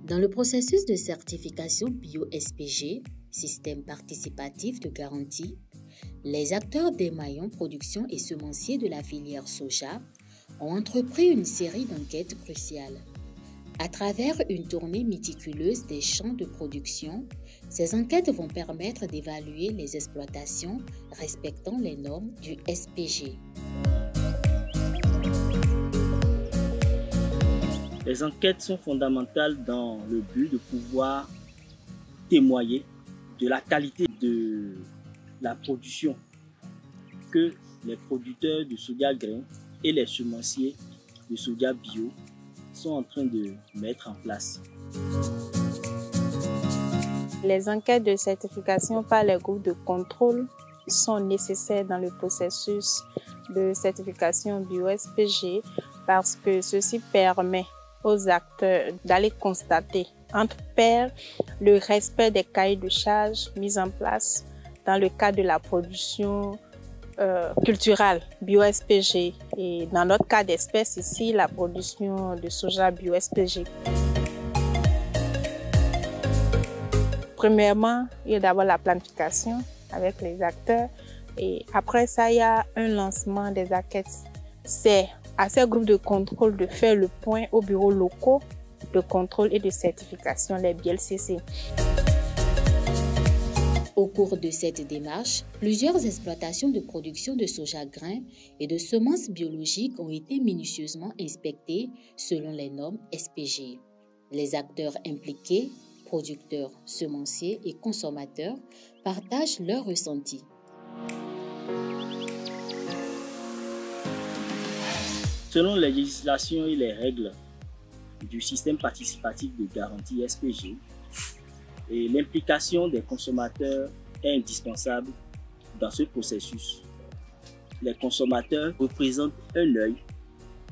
Dans le processus de certification bio-SPG, système participatif de garantie, les acteurs des maillons production et semenciers de la filière soja ont entrepris une série d'enquêtes cruciales. À travers une tournée méticuleuse des champs de production, ces enquêtes vont permettre d'évaluer les exploitations respectant les normes du SPG. Les enquêtes sont fondamentales dans le but de pouvoir témoigner de la qualité de la production que les producteurs de soja grain et les semenciers de soja bio sont en train de mettre en place. Les enquêtes de certification par les groupes de contrôle sont nécessaires dans le processus de certification bio-SPG parce que ceci permet aux acteurs d'aller constater entre pairs le respect des cahiers de charges mis en place dans le cadre de la production culturelle bio-SPG et dans notre cas d'espèce ici, la production de soja bio-SPG. Premièrement, il y a d'abord la planification avec les acteurs et après ça, il y a un lancement des enquêtes. C'est à ces groupes de contrôle de faire le point aux bureaux locaux de contrôle et de certification, les BLCC. Au cours de cette démarche, plusieurs exploitations de production de soja grain et de semences biologiques ont été minutieusement inspectées selon les normes SPG. Les acteurs impliqués, producteurs, semenciers et consommateurs, partagent leurs ressentis. Selon les législations et les règles du système participatif de garantie SPG, et l'implication des consommateurs est indispensable dans ce processus. Les consommateurs représentent un œil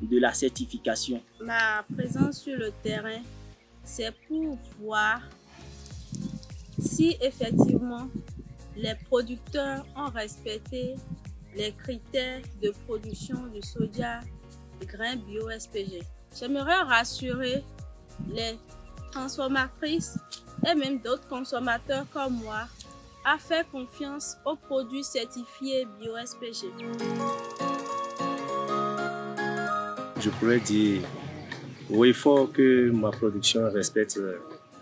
de la certification. Ma présence sur le terrain, c'est pour voir si effectivement les producteurs ont respecté les critères de production du soja grain bio-SPG. J'aimerais rassurer les transformatrices et même d'autres consommateurs comme moi à faire confiance aux produits certifiés bio-SPG. Je pourrais dire, oui, il faut que ma production respecte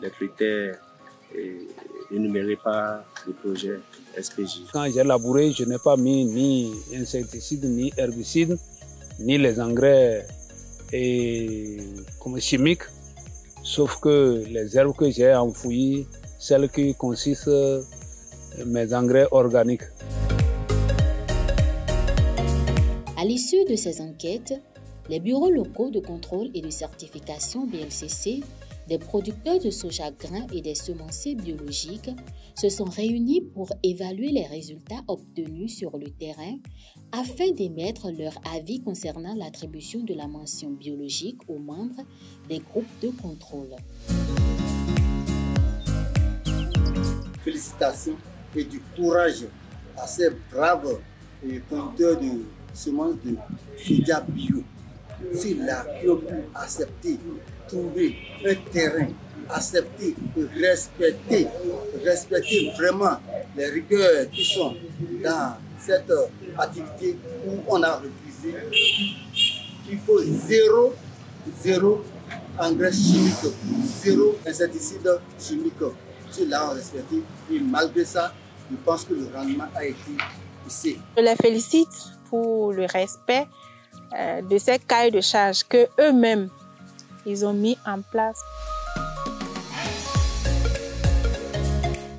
les critères énumérés par le projet SPG. Quand j'ai labouré, je n'ai pas mis ni insecticides, ni herbicides, ni les engrais chimiques. Sauf que les herbes que j'ai enfouies, celles qui consistent mes engrais organiques. À l'issue de ces enquêtes, les bureaux locaux de contrôle et de certification BLCC des producteurs de soja grain et des semenciers biologiques se sont réunis pour évaluer les résultats obtenus sur le terrain afin d'émettre leur avis concernant l'attribution de la mention biologique aux membres des groupes de contrôle. Félicitations et du courage à ces braves producteurs de semences de soja bio. C'est là qu'ils ont pu accepter, trouver un terrain, accepter, respecter vraiment les rigueurs qui sont dans cette activité où on a refusé. Il faut zéro engrais chimique, zéro insecticide chimique. Ceux-là ont respecté et malgré ça, je pense que le rendement a été ici. Je les félicite pour le respect de ces cahiers de charges que eux-mêmes ils ont mis en place.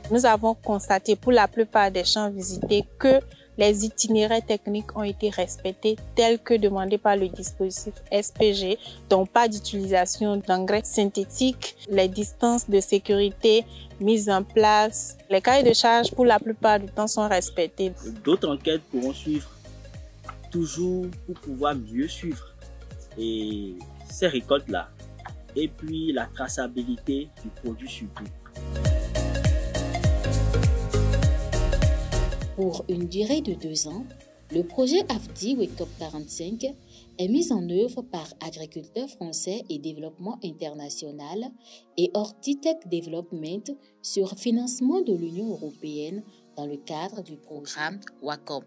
Nous avons constaté pour la plupart des champs visités que les itinéraires techniques ont été respectés tels que demandés par le dispositif SPG, donc pas d'utilisation d'engrais synthétiques, les distances de sécurité mises en place. Les cahiers de charges pour la plupart du temps sont respectés. D'autres enquêtes pourront suivre, toujours pour pouvoir mieux suivre et ces récoltes-là. Et puis la traçabilité du produit surtout. Pour une durée de 2 ans, le projet AFDI Wake Up 45 est mise en œuvre par Agriculteurs français et Développement International et Hortitech Development sur financement de l'Union européenne dans le cadre du programme WACOM.